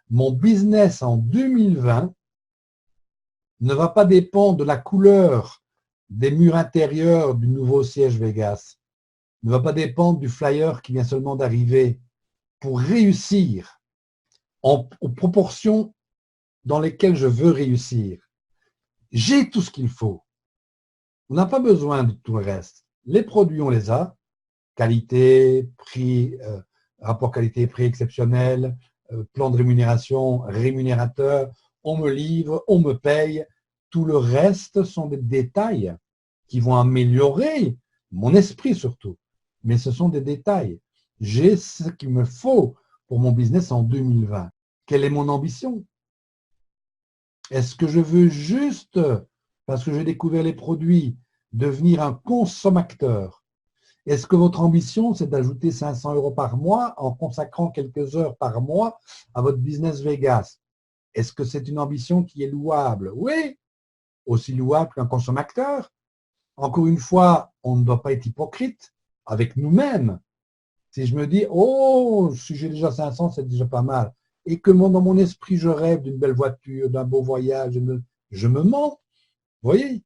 mon business en 2020 ne va pas dépendre de la couleur des murs intérieurs du nouveau siège Vegas, ne va pas dépendre du flyer qui vient seulement d'arriver. Pour réussir aux proportions dans lesquelles je veux réussir, j'ai tout ce qu'il faut. On n'a pas besoin de tout le reste. Les produits, on les a. Qualité, prix, rapport qualité-prix exceptionnel, plan de rémunération, rémunérateur, on me livre, on me paye. Tout le reste sont des détails qui vont améliorer mon esprit surtout. Mais ce sont des détails. J'ai ce qu'il me faut pour mon business en 2020. Quelle est mon ambition? Est-ce que je veux juste, parce que j'ai découvert les produits, devenir un consommateur? Est-ce que votre ambition, c'est d'ajouter 500 € par mois en consacrant quelques heures par mois à votre business Vegas? Est-ce que c'est une ambition qui est louable? Oui, aussi louable qu'un consommateur. Encore une fois, on ne doit pas être hypocrite avec nous-mêmes. Si je me dis, oh, si j'ai déjà 500, c'est déjà pas mal, et que dans mon esprit, je rêve d'une belle voiture, d'un beau voyage, je me mens, vous voyez?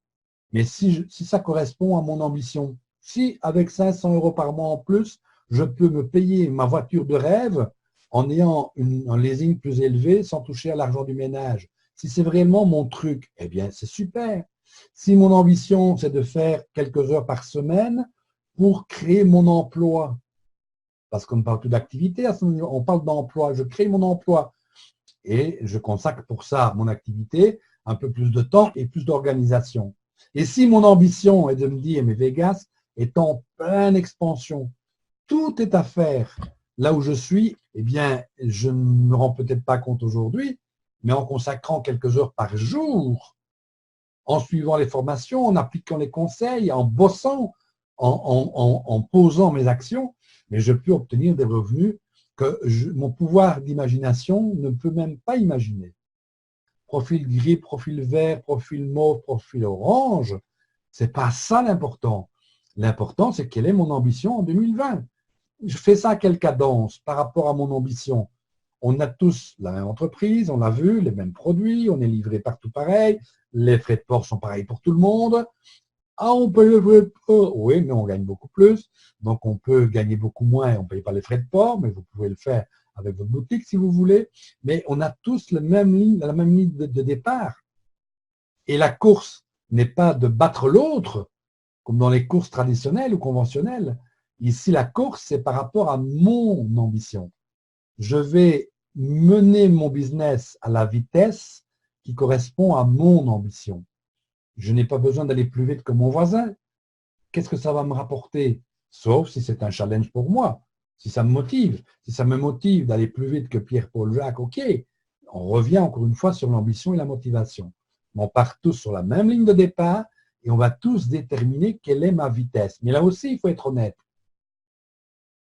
Mais si ça correspond à mon ambition, si avec 500 € par mois en plus, je peux me payer ma voiture de rêve en ayant un leasing plus élevé sans toucher à l'argent du ménage, si c'est vraiment mon truc, eh bien, c'est super. Si mon ambition, c'est de faire quelques heures par semaine pour créer mon emploi, parce qu'on parle tout d'activité, on parle d'emploi, je crée mon emploi et je consacre pour ça mon activité, un peu plus de temps et plus d'organisation. Et si mon ambition est de me dire, mais Vegas est en pleine expansion, tout est à faire là où je suis, eh bien, je ne me rends peut-être pas compte aujourd'hui, mais en consacrant quelques heures par jour, en suivant les formations, en appliquant les conseils, en bossant, en posant mes actions, mais je peux obtenir des revenus que mon pouvoir d'imagination ne peut même pas imaginer. Profil gris, profil vert, profil mauve, profil orange, ce n'est pas ça l'important. L'important, c'est quelle est mon ambition en 2020. Je fais ça à quelle cadence par rapport à mon ambition? On a tous la même entreprise, on l'a vu, les mêmes produits, on est livré partout pareil, les frais de port sont pareils pour tout le monde. Ah, on paye les frais de port. Oui, mais on gagne beaucoup plus. Donc, on peut gagner beaucoup moins et on ne paye pas les frais de port, mais vous pouvez le faire avec votre boutique si vous voulez. Mais on a tous la même ligne de départ. Et la course n'est pas de battre l'autre, comme dans les courses traditionnelles ou conventionnelles. Ici, la course, c'est par rapport à mon ambition. Je vais mener mon business à la vitesse qui correspond à mon ambition. Je n'ai pas besoin d'aller plus vite que mon voisin. Qu'est-ce que ça va me rapporter? Sauf si c'est un challenge pour moi, si ça me motive. Si ça me motive d'aller plus vite que Pierre-Paul Jacques, ok. On revient encore une fois sur l'ambition et la motivation. On part tous sur la même ligne de départ et on va tous déterminer quelle est ma vitesse. Mais là aussi, il faut être honnête.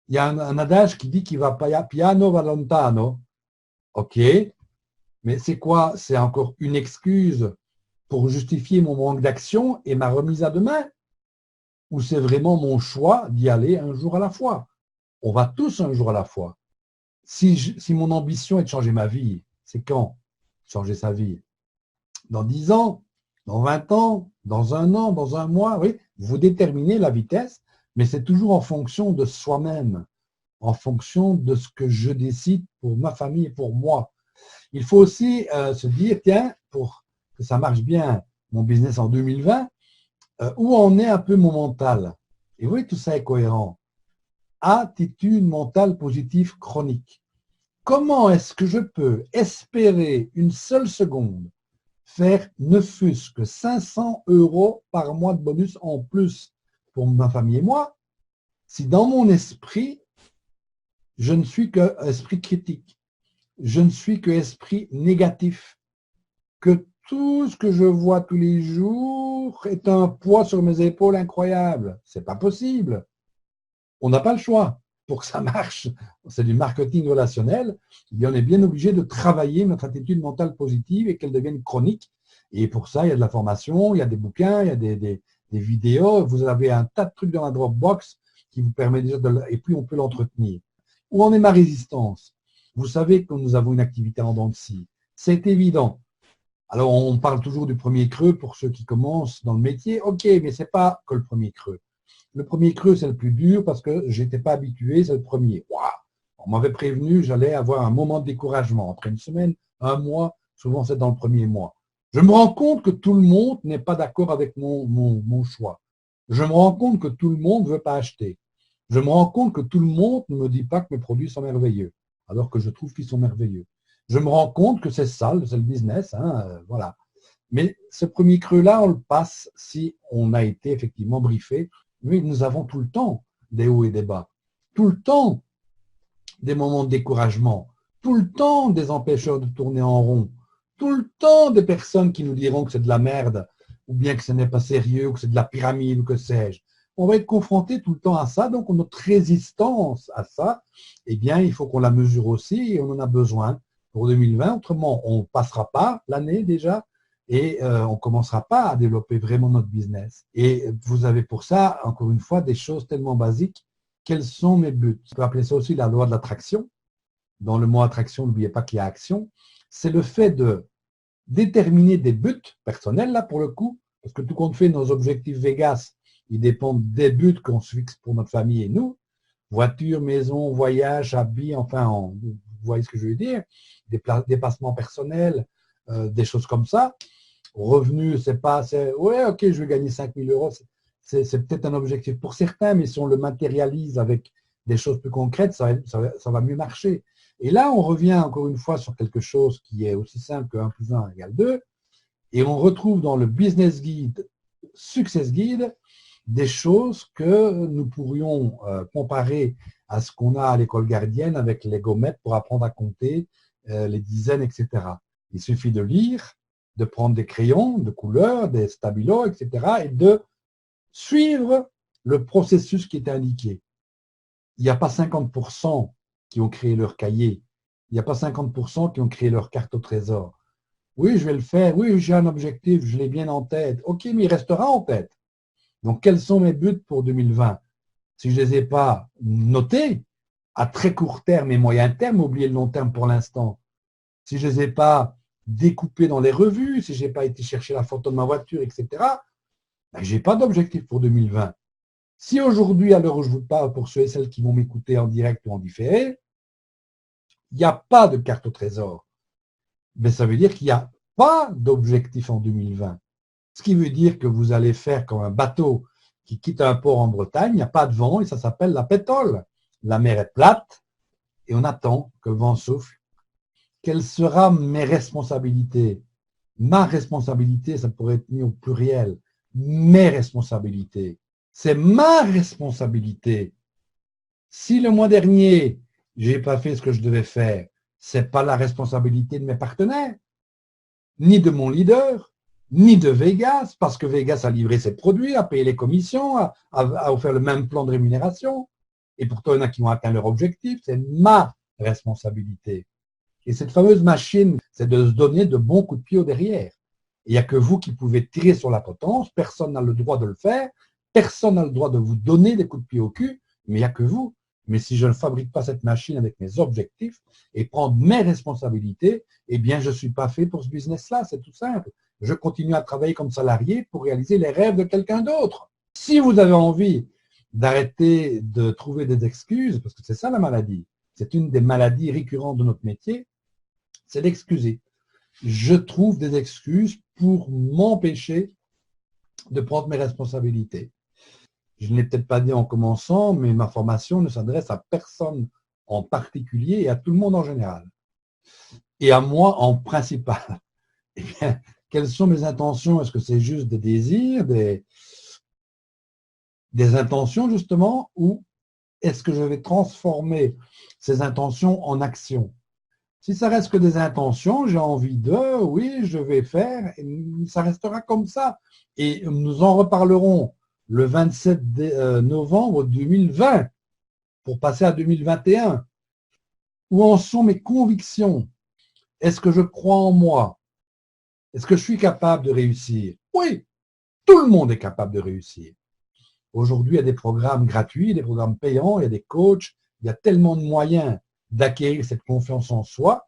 Il y a un adage qui dit qu'il va piano va lontano. Ok, mais c'est quoi? C'est encore une excuse pour justifier mon manque d'action et ma remise à demain? Ou c'est vraiment mon choix d'y aller un jour à la fois? On va tous un jour à la fois. Si mon ambition est de changer ma vie, c'est quand changer sa vie? Dans 10 ans, dans 20 ans, dans un an, dans un mois, oui, vous déterminez la vitesse, mais c'est toujours en fonction de soi-même, en fonction de ce que je décide pour ma famille et pour moi. Il faut aussi se dire, tiens, pour que ça marche bien, mon business en 2020, où en est un peu mon mental? Et oui, tout ça est cohérent. Attitude mentale positive chronique. Comment est-ce que je peux espérer une seule seconde faire ne fût-ce que 500 € par mois de bonus en plus pour ma famille et moi, si dans mon esprit, je ne suis que esprit critique, je ne suis que esprit négatif, que tout ce que je vois tous les jours est un poids sur mes épaules incroyable. C'est pas possible. On n'a pas le choix. Pour que ça marche, c'est du marketing relationnel, et on est bien obligé de travailler notre attitude mentale positive et qu'elle devienne chronique. Et pour ça, il y a de la formation, il y a des bouquins, il y a des vidéos. Vous avez un tas de trucs dans la Dropbox qui vous permet déjà et puis on peut l'entretenir. Où en est ma résistance? Vous savez que nous avons une activité en dents de scie. C'est évident. Alors, on parle toujours du premier creux pour ceux qui commencent dans le métier. OK, mais ce n'est pas que le premier creux. Le premier creux, c'est le plus dur parce que je n'étais pas habitué, c'est le premier. Waouh! On m'avait prévenu, j'allais avoir un moment de découragement. Après une semaine, un mois, souvent c'est dans le premier mois. Je me rends compte que tout le monde n'est pas d'accord avec mon choix. Je me rends compte que tout le monde ne veut pas acheter. Je me rends compte que tout le monde ne me dit pas que mes produits sont merveilleux, alors que je trouve qu'ils sont merveilleux. Je me rends compte que c'est ça, c'est le business, hein, voilà. Mais ce premier creux-là, on le passe si on a été effectivement briefé. Mais nous avons tout le temps des hauts et des bas, tout le temps des moments de découragement, tout le temps des empêcheurs de tourner en rond, tout le temps des personnes qui nous diront que c'est de la merde, ou bien que ce n'est pas sérieux, ou que c'est de la pyramide, ou que sais-je. On va être confronté tout le temps à ça, donc notre résistance à ça, eh bien, il faut qu'on la mesure aussi, et on en a besoin pour 2020. Autrement, on ne passera pas l'année déjà, et on ne commencera pas à développer vraiment notre business. Et vous avez pour ça, encore une fois, des choses tellement basiques. Quels sont mes buts? On peut appeler ça aussi la loi de l'attraction. Dans le mot attraction, n'oubliez pas qu'il y a action. C'est le fait de déterminer des buts personnels, là, pour le coup, parce que tout compte fait, nos objectifs Vegas, ils dépendent des buts qu'on se fixe pour notre famille et nous. Voiture, maison, voyage, habits, enfin, vous voyez ce que je veux dire, déplacements personnels, des choses comme ça. Revenus, c'est pas, ouais, ok, je vais gagner 5 000 euros, c'est peut-être un objectif pour certains, mais si on le matérialise avec des choses plus concrètes, ça va mieux marcher. Et là, on revient encore une fois sur quelque chose qui est aussi simple que 1 plus 1 égale 2, et on retrouve dans le Business Guide, Success Guide, des choses que nous pourrions comparer à ce qu'on a à l'école gardienne avec les gommettes pour apprendre à compter les dizaines, etc. Il suffit de lire, de prendre des crayons de couleur, des stabilos, etc. et de suivre le processus qui est indiqué. Il n'y a pas 50% qui ont créé leur cahier. Il n'y a pas 50% qui ont créé leur carte au trésor. Oui, je vais le faire. Oui, j'ai un objectif, je l'ai bien en tête. OK, mais il restera en tête. Donc, quels sont mes buts pour 2020? Si je ne les ai pas notés, à très court terme et moyen terme, oubliez le long terme pour l'instant. Si je ne les ai pas découpés dans les revues, si je n'ai pas été chercher la photo de ma voiture, etc., ben, je n'ai pas d'objectif pour 2020. Si aujourd'hui, à l'heure où je vous parle, pour ceux et celles qui vont m'écouter en direct ou en différé, il n'y a pas de carte au trésor, mais ça veut dire qu'il n'y a pas d'objectif en 2020. Ce qui veut dire que vous allez faire comme un bateau qui quitte un port en Bretagne, il n'y a pas de vent et ça s'appelle la pétole. La mer est plate et on attend que le vent souffle. Quelles seront mes responsabilités? Ma responsabilité, ça pourrait être mis au pluriel. Mes responsabilités. C'est ma responsabilité. Si le mois dernier, je n'ai pas fait ce que je devais faire, ce n'est pas la responsabilité de mes partenaires, ni de mon leader, ni de Vegas, parce que Vegas a livré ses produits, a payé les commissions, a offert le même plan de rémunération. Et pourtant, il y en a qui ont atteint leur objectif. C'est ma responsabilité. Et cette fameuse machine, c'est de se donner de bons coups de pied au derrière. Il n'y a que vous qui pouvez tirer sur la potence. Personne n'a le droit de le faire. Personne n'a le droit de vous donner des coups de pied au cul, mais il n'y a que vous. Mais si je ne fabrique pas cette machine avec mes objectifs et prendre mes responsabilités, eh bien, je ne suis pas fait pour ce business-là. C'est tout simple. Je continue à travailler comme salarié pour réaliser les rêves de quelqu'un d'autre. Si vous avez envie d'arrêter de trouver des excuses, parce que c'est ça la maladie, c'est une des maladies récurrentes de notre métier, c'est d'excuser. Je trouve des excuses pour m'empêcher de prendre mes responsabilités. Je ne l'ai peut-être pas dit en commençant, mais ma formation ne s'adresse à personne en particulier et à tout le monde en général. Et à moi en principal. Eh bien, quelles sont mes intentions? Est-ce que c'est juste des désirs, des intentions justement, ou est-ce que je vais transformer ces intentions en actions? Si ça reste que des intentions, j'ai envie de, oui, je vais faire, et ça restera comme ça. Et nous en reparlerons le 27 novembre 2020 pour passer à 2021. Où en sont mes convictions? Est-ce que je crois en moi? Est-ce que je suis capable de réussir? Oui, tout le monde est capable de réussir. Aujourd'hui, il y a des programmes gratuits, des programmes payants, il y a des coachs, il y a tellement de moyens d'acquérir cette confiance en soi.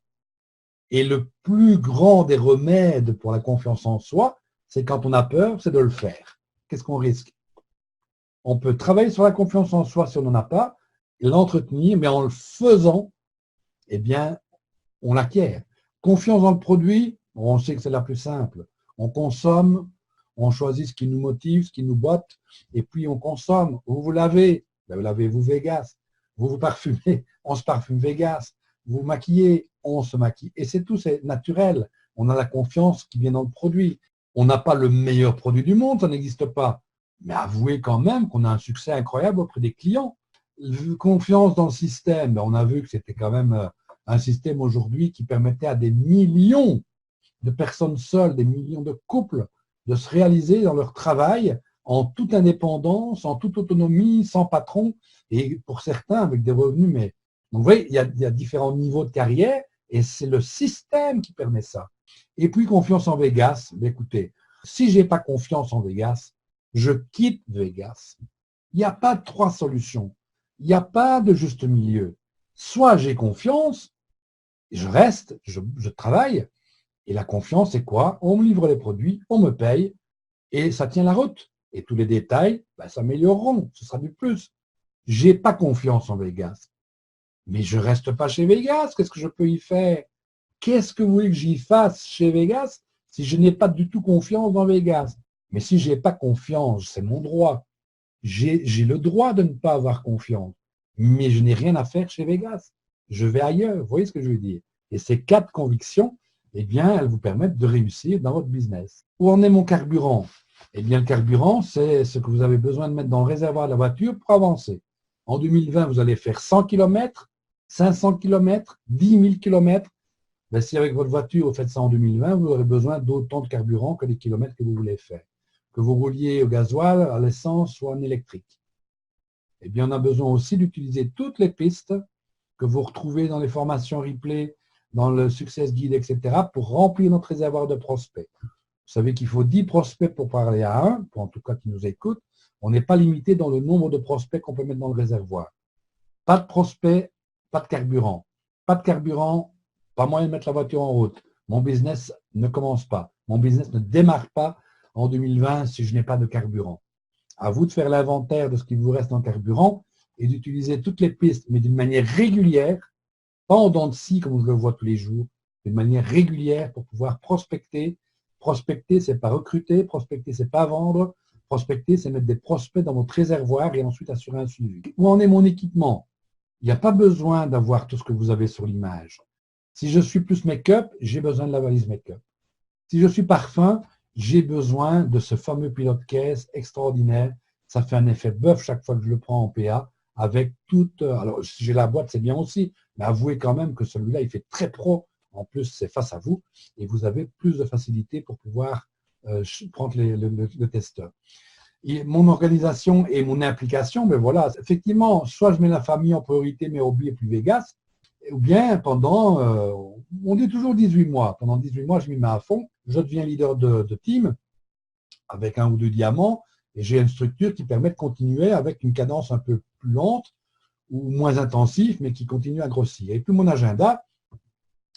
Et le plus grand des remèdes pour la confiance en soi, c'est quand on a peur, c'est de le faire. Qu'est-ce qu'on risque? On peut travailler sur la confiance en soi si on n'en a pas, et l'entretenir, mais en le faisant, eh bien, on l'acquiert. Confiance dans le produit, on sait que c'est la plus simple. On consomme, on choisit ce qui nous motive, ce qui nous botte, et puis on consomme. Vous vous lavez, vous lavez-vous Vegas. Vous vous parfumez, on se parfume Vegas. Vous vous maquillez, on se maquille. Et c'est tout, c'est naturel. On a la confiance qui vient dans le produit. On n'a pas le meilleur produit du monde, ça n'existe pas. Mais avouez quand même qu'on a un succès incroyable auprès des clients. Confiance dans le système, on a vu que c'était quand même un système aujourd'hui qui permettait à des millions de personnes seules, des millions de couples, de se réaliser dans leur travail en toute indépendance, en toute autonomie, sans patron, et pour certains avec des revenus. Mais donc, vous voyez, il y a différents niveaux de carrière, et c'est le système qui permet ça. Et puis, confiance en Vegas. Mais écoutez, si je n'ai pas confiance en Vegas, je quitte Vegas. Il n'y a pas de trois solutions. Il n'y a pas de juste milieu. Soit j'ai confiance, je reste, je travaille, et la confiance, c'est quoi? On me livre les produits, on me paye, et ça tient la route. Et tous les détails s'amélioreront, ce sera du plus. J'ai pas confiance en Vegas. Mais je reste pas chez Vegas, qu'est-ce que je peux y faire? Qu'est-ce que vous voulez que j'y fasse chez Vegas si je n'ai pas du tout confiance dans Vegas? Mais si je n'ai pas confiance, c'est mon droit. J'ai le droit de ne pas avoir confiance. Mais je n'ai rien à faire chez Vegas. Je vais ailleurs, vous voyez ce que je veux dire? Et ces 4 convictions, eh bien, elles vous permettent de réussir dans votre business. Où en est mon carburant? Eh bien, le carburant, c'est ce que vous avez besoin de mettre dans le réservoir de la voiture pour avancer. En 2020, vous allez faire 100 km, 500 km, 10 000 km. Ben, si avec votre voiture, vous faites ça en 2020, vous aurez besoin d'autant de carburant que les kilomètres que vous voulez faire. Que vous rouliez au gasoil, à l'essence ou en électrique. Eh bien, on a besoin aussi d'utiliser toutes les pistes que vous retrouvez dans les formations replay, dans le Success Guide, etc., pour remplir notre réservoir de prospects. Vous savez qu'il faut 10 prospects pour parler à un, pour en tout cas qui nous écoutent. On n'est pas limité dans le nombre de prospects qu'on peut mettre dans le réservoir. Pas de prospects, pas de carburant. Pas de carburant, pas moyen de mettre la voiture en route. Mon business ne commence pas. Mon business ne démarre pas en 2020 si je n'ai pas de carburant. À vous de faire l'inventaire de ce qui vous reste en carburant et d'utiliser toutes les pistes, mais d'une manière régulière, pas en dents de scie comme je le vois tous les jours, d'une manière régulière pour pouvoir prospecter. Prospecter, c'est pas recruter, prospecter, c'est pas vendre, prospecter, c'est mettre des prospects dans votre réservoir et ensuite assurer un suivi. Où en est mon équipement? Il n'y a pas besoin d'avoir tout ce que vous avez sur l'image. Si je suis plus make-up, j'ai besoin de la valise make-up. Si je suis parfum, j'ai besoin de ce fameux pilote caisse extraordinaire. Ça fait un effet bœuf chaque fois que je le prends en PA avec toute… Alors, si j'ai la boîte, c'est bien aussi, mais avouez quand même que celui-là, il fait très pro. En plus, c'est face à vous et vous avez plus de facilité pour pouvoir prendre le testeur. Et mon organisation et mon implication, mais voilà, effectivement, soit je mets la famille en priorité, mes hobbies et plus Vegas, ou bien pendant, on dit toujours 18 mois. Pendant 18 mois, je m'y mets à fond. Je deviens leader de team avec 1 ou 2 diamants et j'ai une structure qui permet de continuer avec une cadence un peu plus lente ou moins intensive, mais qui continue à grossir. Et puis mon agenda,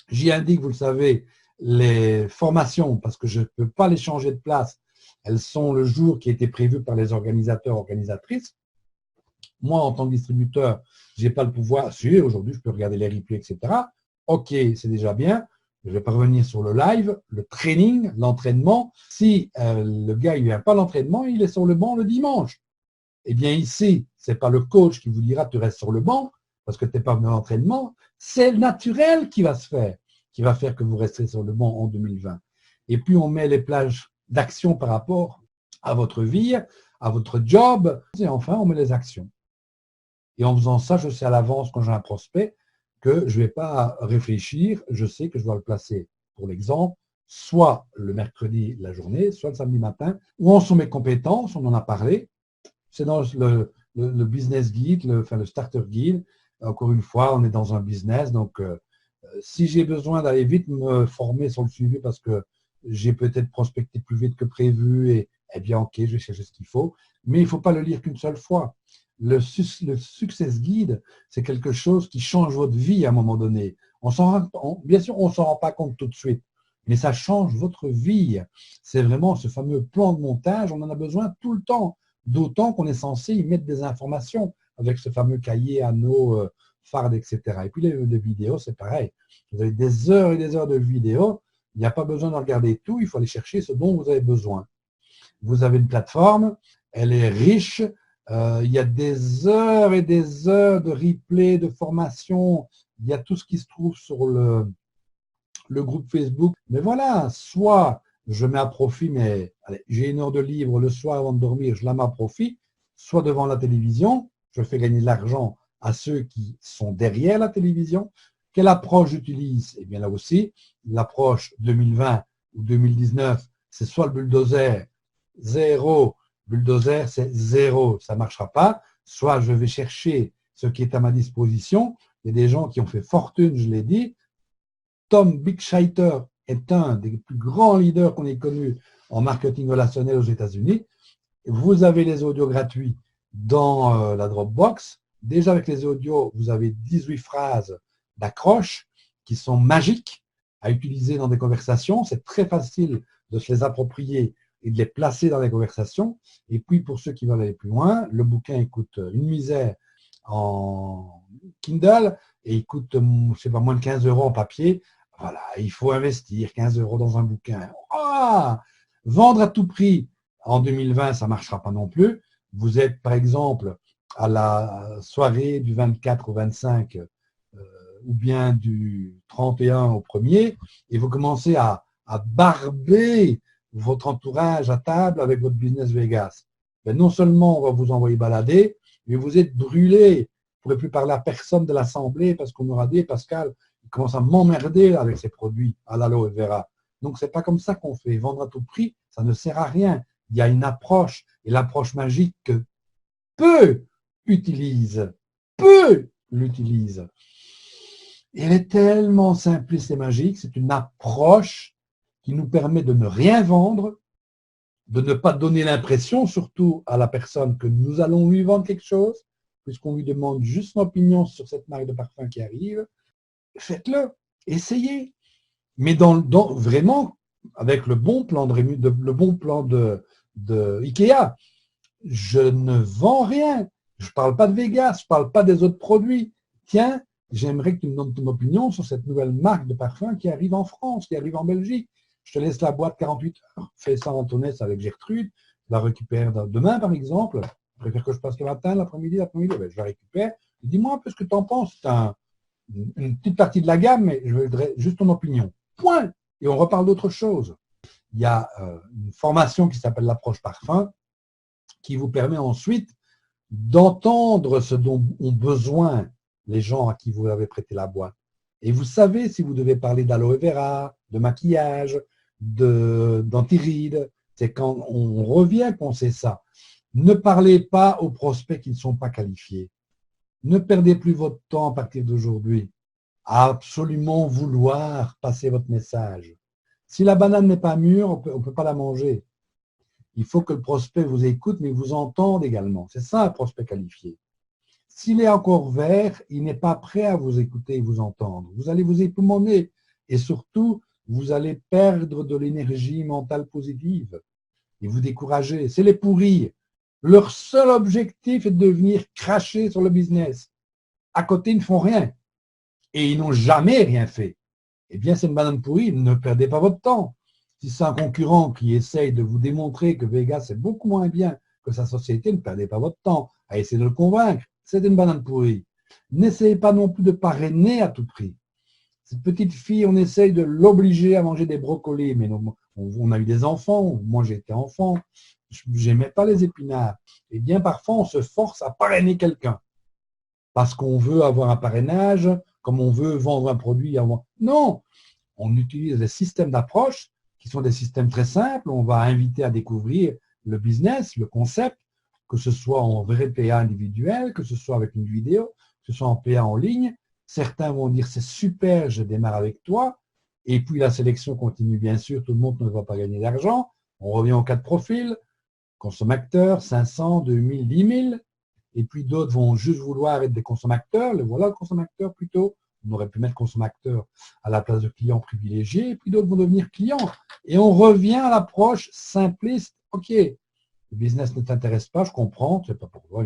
j'y indique, vous le savez, les formations, parce que je ne peux pas les changer de place. Elles sont le jour qui a été prévu par les organisateurs, organisatrices. Moi, en tant que distributeur, je n'ai pas le pouvoir. Si, aujourd'hui, je peux regarder les replays, etc. OK, c'est déjà bien. Je vais pas revenir sur le live, le training, l'entraînement. Si le gars ne vient pas à l'entraînement, il est sur le banc le dimanche. Eh bien, ici, ce n'est pas le coach qui vous dira tu restes sur le banc parce que tu n'es pas venu à l'entraînement. C'est le naturel qui va se faire, qui va faire que vous resterez sur le banc en 2020. Et puis, on met les plages d'action par rapport à votre vie, à votre job. Et enfin, on met les actions. Et en faisant ça, je sais à l'avance quand j'ai un prospect que je ne vais pas réfléchir, je sais que je dois le placer, pour l'exemple, soit le mercredi la journée, soit le samedi matin. Où en sont mes compétences? On en a parlé. C'est dans le business guide, le starter guide. Encore une fois, on est dans un business, donc si j'ai besoin d'aller vite me former sur le suivi parce que j'ai peut-être prospecté plus vite que prévu, eh bien ok, je vais chercher ce qu'il faut. Mais il ne faut pas le lire qu'une seule fois. le Success Guide, c'est quelque chose qui change votre vie à un moment donné. Bien sûr, on ne s'en rend pas compte tout de suite, mais ça change votre vie. C'est vraiment ce fameux plan de montage, on en a besoin tout le temps, d'autant qu'on est censé y mettre des informations avec ce fameux cahier, anneaux, fardes, etc. Et puis les vidéos, c'est pareil. Vous avez des heures et des heures de vidéos, il n'y a pas besoin de regarder tout, il faut aller chercher ce dont vous avez besoin. Vous avez une plateforme, elle est riche, il y a des heures et des heures de replay, de formation, il y a tout ce qui se trouve sur le groupe Facebook. Mais voilà, soit je mets à profit, mais allez, j'ai 1 heure de libre le soir avant de dormir, je la mets à profit, soit devant la télévision, je fais gagner de l'argent à ceux qui sont derrière la télévision. Quelle approche j'utilise? Eh bien là aussi, l'approche 2020 ou 2019, c'est soit le bulldozer, zéro. Bulldozer, c'est zéro, ça ne marchera pas. Soit je vais chercher ce qui est à ma disposition. Il y a des gens qui ont fait fortune, je l'ai dit. Tom Bigscheiter est un des plus grands leaders qu'on ait connus en marketing relationnel aux États-Unis. Vous avez les audios gratuits dans la Dropbox. Déjà avec les audios, vous avez 18 phrases d'accroche qui sont magiques à utiliser dans des conversations. C'est très facile de se les approprier et de les placer dans les conversations. Et puis, pour ceux qui veulent aller plus loin, le bouquin coûte une misère en Kindle et il coûte, je sais pas, moins de 15 € en papier. Voilà, il faut investir 15 € dans un bouquin. Ah, vendre à tout prix en 2020, ça ne marchera pas non plus. Vous êtes, par exemple, à la soirée du 24 au 25 ou bien du 31 au 1er et vous commencez à barber votre entourage à table avec votre business Vegas. Ben non seulement on va vous envoyer balader, mais vous êtes brûlé. Vous ne pourrez plus parler à personne de l'assemblée parce qu'on aura dit, Pascal, il commence à m'emmerder avec ses produits à l'aloe vera. Donc, ce n'est pas comme ça qu'on fait. Vendre à tout prix, ça ne sert à rien. Il y a une approche, et l'approche magique que peu l'utilisent. Et elle est tellement simpliste et magique, c'est une approche qui nous permet de ne rien vendre, de ne pas donner l'impression, surtout à la personne, que nous allons lui vendre quelque chose, puisqu'on lui demande juste son opinion sur cette marque de parfum qui arrive. Faites-le, essayez. Mais vraiment, avec le bon plan de Ikea, je ne vends rien. Je ne parle pas de Vegas, je ne parle pas des autres produits. Tiens, j'aimerais que tu me donnes ton opinion sur cette nouvelle marque de parfum qui arrive en France, qui arrive en Belgique. Je te laisse la boîte 48 heures. Fais ça en Antoinette avec Gertrude. Je la récupère demain, par exemple. Je préfère que je passe le matin, l'après-midi. Ben, je la récupère. Dis-moi un peu ce que tu en penses. C'est une petite partie de la gamme, mais je voudrais juste ton opinion. Point. Et on reparle d'autre chose. Il y a une formation qui s'appelle l'approche parfum, qui vous permet ensuite d'entendre ce dont ont besoin les gens à qui vous avez prêté la boîte. Et vous savez si vous devez parler d'aloe vera, de maquillage, d'antiride. C'est quand on revient qu'on sait ça. Ne parlez pas aux prospects qui ne sont pas qualifiés. Ne perdez plus votre temps à partir d'aujourd'hui à absolument vouloir passer votre message. Si la banane n'est pas mûre, on ne peut pas la manger. Il faut que le prospect vous écoute, mais vous entende également. C'est ça un prospect qualifié. S'il est encore vert, il n'est pas prêt à vous écouter et vous entendre. Vous allez vous époumoner et surtout, vous allez perdre de l'énergie mentale positive et vous décourager. C'est les pourris. Leur seul objectif est de venir cracher sur le business. À côté, ils ne font rien et ils n'ont jamais rien fait. Eh bien, c'est une banane pourrie, ne perdez pas votre temps. Si c'est un concurrent qui essaye de vous démontrer que Vegas est beaucoup moins bien que sa société, ne perdez pas votre temps à essayer de le convaincre. C'est une banane pourrie. N'essayez pas non plus de parrainer à tout prix. Cette petite fille, on essaye de l'obliger à manger des brocolis, mais on a eu des enfants, moi j'étais enfant, je n'aimais pas les épinards. Eh bien, parfois, on se force à parrainer quelqu'un parce qu'on veut avoir un parrainage, comme on veut vendre un produit. Non, on utilise des systèmes d'approche qui sont des systèmes très simples. On va inviter à découvrir le business, le concept, que ce soit en vrai PA individuel, que ce soit avec une vidéo, que ce soit en PA en ligne. Certains vont dire c'est super, je démarre avec toi. Et puis la sélection continue, bien sûr, tout le monde ne va pas gagner d'argent. On revient aux 4 profils, consommateur, 500, 2000, 10 000. et puis d'autres vont juste vouloir être des consommateurs, le voilà le consommateur plutôt, on aurait pu mettre consommateur à la place de client privilégié, et puis d'autres vont devenir clients. Et on revient à l'approche simpliste, ok, le business ne t'intéresse pas, je comprends, c'est pas pour toi,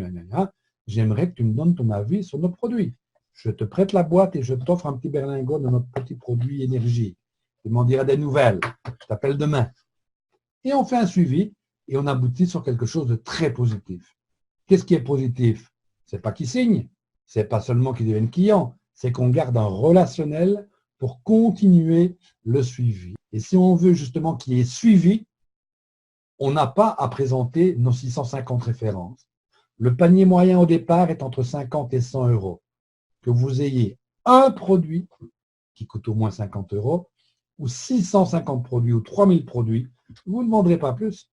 j'aimerais que tu me donnes ton avis sur nos produits. Je te prête la boîte et je t'offre un petit berlingot de notre petit produit énergie. Tu m'en diras des nouvelles, je t'appelle demain. Et on fait un suivi et on aboutit sur quelque chose de très positif. Qu'est-ce qui est positif? C'est pas qu'ils signent, c'est pas seulement qu'ils deviennent clients, c'est qu'on garde un relationnel pour continuer le suivi. Et si on veut justement qu'il y ait suivi, on n'a pas à présenter nos 650 références. Le panier moyen au départ est entre 50 et 100 euros. Que vous ayez un produit qui coûte au moins 50 euros, ou 650 produits, ou 3000 produits, vous ne vendrez pas plus.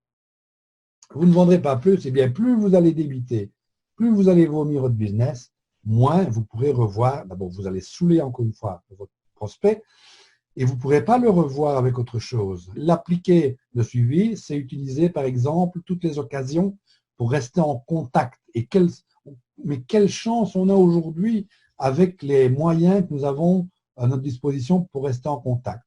Vous ne vendrez pas plus, et bien plus vous allez débiter, plus vous allez vomir votre business, moins vous pourrez revoir, d'abord vous allez saouler encore une fois votre prospect, et vous ne pourrez pas le revoir avec autre chose. L'appliquer de suivi, c'est utiliser par exemple toutes les occasions pour rester en contact. Mais quelle chance on a aujourd'hui avec les moyens que nous avons à notre disposition pour rester en contact.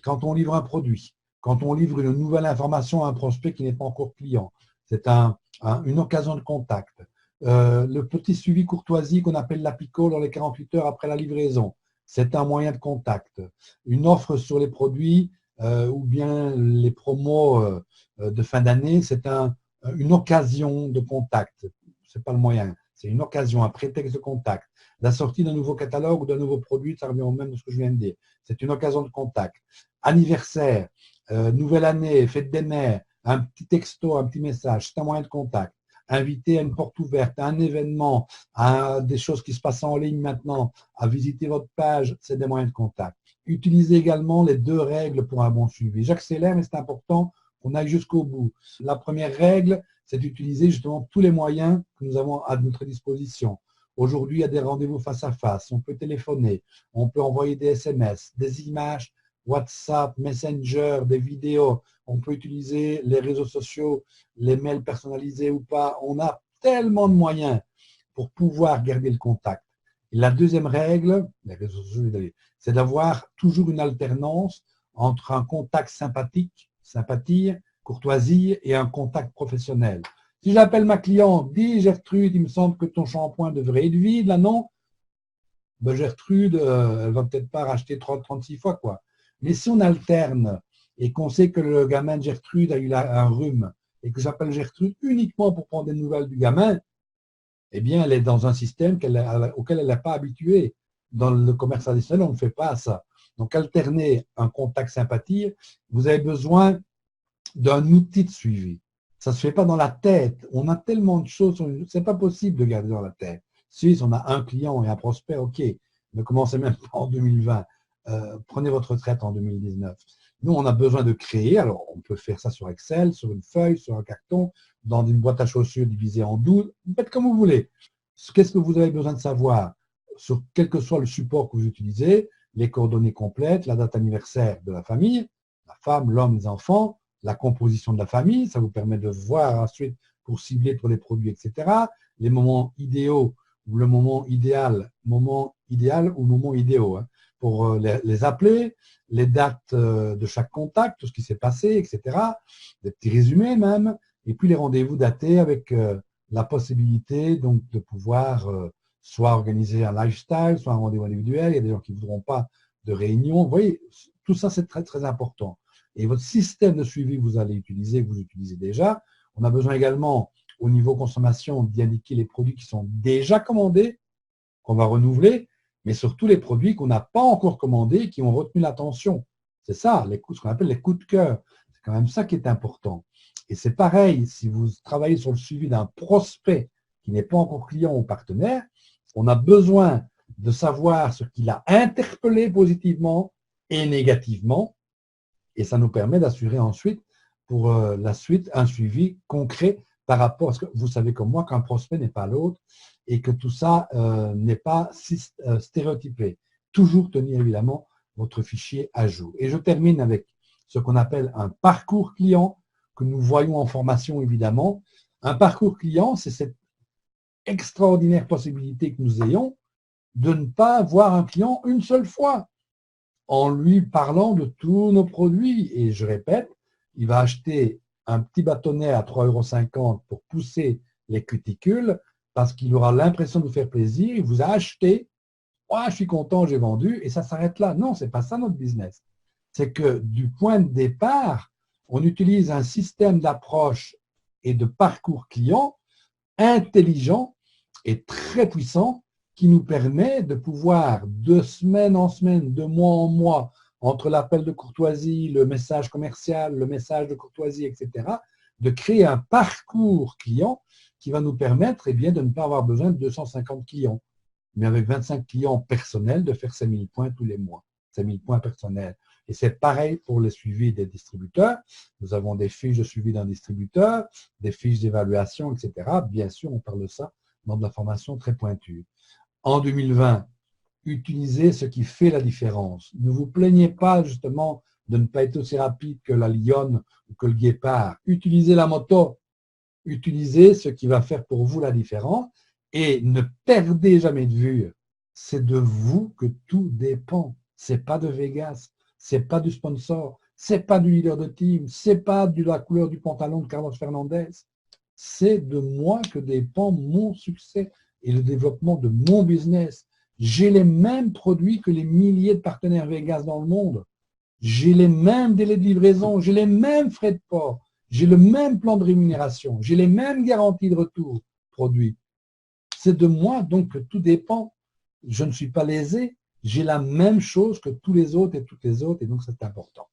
Quand on livre un produit, quand on livre une nouvelle information à un prospect qui n'est pas encore client, c'est une occasion de contact. Le petit suivi courtoisie qu'on appelle l'APICO dans les 48 heures après la livraison, c'est un moyen de contact. Une offre sur les produits ou bien les promos de fin d'année, c'est une occasion de contact. Ce n'est pas le moyen, c'est une occasion, un prétexte de contact. La sortie d'un nouveau catalogue ou d'un nouveau produit, ça revient au même de ce que je viens de dire. C'est une occasion de contact. Anniversaire, nouvelle année, fête des mères, un petit texto, un petit message, c'est un moyen de contact. Inviter à une porte ouverte, à un événement, à des choses qui se passent en ligne maintenant, à visiter votre page, c'est des moyens de contact. Utilisez également les 2 règles pour un bon suivi. J'accélère, mais c'est important qu'on aille jusqu'au bout. La première règle, c'est d'utiliser justement tous les moyens que nous avons à notre disposition. Aujourd'hui, il y a des rendez-vous face à face, on peut téléphoner, on peut envoyer des SMS, des images, WhatsApp, Messenger, des vidéos, on peut utiliser les réseaux sociaux, les mails personnalisés ou pas. On a tellement de moyens pour pouvoir garder le contact. Et la deuxième règle, les réseaux sociaux, c'est d'avoir toujours une alternance entre un contact sympathique, sympathie, courtoisie et un contact professionnel. Si j'appelle ma cliente, dis Gertrude, il me semble que ton shampoing devrait être vide, là non, ben Gertrude, elle va peut-être pas racheter 36 fois, quoi. Mais si on alterne et qu'on sait que le gamin de Gertrude a eu un rhume et que j'appelle Gertrude uniquement pour prendre des nouvelles du gamin, eh bien, elle est dans un système auquel elle n'est pas habituée. Dans le commerce traditionnel, on ne fait pas ça. Donc, alterner un contact sympathie, vous avez besoin d'un outil de suivi. Ça ne se fait pas dans la tête. On a tellement de choses, ce n'est pas possible de garder dans la tête. Si on a un client et un prospect, ok, ne commencez même pas en 2020. Prenez votre retraite en 2019. Nous, on a besoin de créer. Alors, on peut faire ça sur Excel, sur une feuille, sur un carton, dans une boîte à chaussures divisée en 12. Vous faites comme vous voulez. Qu'est-ce que vous avez besoin de savoir sur quel que soit le support que vous utilisez, les coordonnées complètes, la date anniversaire de la famille, la femme, l'homme, les enfants, la composition de la famille, ça vous permet de voir ensuite pour cibler pour les produits, etc. Les moments idéaux ou le moment idéal ou moment idéaux, hein, pour les appeler, les dates de chaque contact, tout ce qui s'est passé, etc. Des petits résumés même, et puis les rendez-vous datés avec la possibilité donc de pouvoir soit organiser un lifestyle, soit un rendez-vous individuel. Il y a des gens qui ne voudront pas de réunion. Vous voyez, tout ça c'est très très important. Et votre système de suivi que vous allez utiliser, que vous utilisez déjà, on a besoin également au niveau consommation d'y indiquer les produits qui sont déjà commandés, qu'on va renouveler, mais surtout les produits qu'on n'a pas encore commandés, qui ont retenu l'attention. C'est ça, ce qu'on appelle les coups de cœur. C'est quand même ça qui est important. Et c'est pareil, si vous travaillez sur le suivi d'un prospect qui n'est pas encore client ou partenaire, on a besoin de savoir ce qu'il a interpellé positivement et négativement, et ça nous permet d'assurer ensuite, pour la suite, un suivi concret par rapport à ce que vous savez comme moi qu'un prospect n'est pas l'autre et que tout ça n'est pas stéréotypé. Toujours tenir évidemment votre fichier à jour. Et je termine avec ce qu'on appelle un parcours client que nous voyons en formation évidemment. Un parcours client, c'est extraordinaire possibilité que nous ayons de ne pas voir un client une seule fois en lui parlant de tous nos produits. Et je répète, il va acheter un petit bâtonnet à 3,50 € pour pousser les cuticules parce qu'il aura l'impression de vous faire plaisir. Il vous a acheté. Oh, je suis content, j'ai vendu. Et ça s'arrête là. Non, ce n'est pas ça notre business. C'est que du point de départ, on utilise un système d'approche et de parcours client intelligent et très puissant qui nous permet de pouvoir, de semaine en semaine, de mois en mois, entre l'appel de courtoisie, le message commercial, le message de courtoisie, etc., de créer un parcours client qui va nous permettre de ne pas avoir besoin de 250 clients, mais avec 25 clients personnels, de faire 5000 points tous les mois, 5000 points personnels. Et c'est pareil pour le suivi des distributeurs. Nous avons des fiches de suivi d'un distributeur, des fiches d'évaluation, etc. Bien sûr, on parle de ça dans de la formation très pointue. En 2020, utilisez ce qui fait la différence. Ne vous plaignez pas justement de ne pas être aussi rapide que la lionne ou que le guépard. Utilisez la moto. Utilisez ce qui va faire pour vous la différence et ne perdez jamais de vue. C'est de vous que tout dépend. C'est pas de Vegas, c'est pas du sponsor, c'est pas du leader de team, c'est pas de la couleur du pantalon de Carlos Fernandez. C'est de moi que dépend mon succès et le développement de mon business. J'ai les mêmes produits que les milliers de partenaires Vegas dans le monde. J'ai les mêmes délais de livraison, j'ai les mêmes frais de port, j'ai le même plan de rémunération, j'ai les mêmes garanties de retour produits. C'est de moi donc que tout dépend. Je ne suis pas lésé, j'ai la même chose que tous les autres et toutes les autres, et donc c'est important.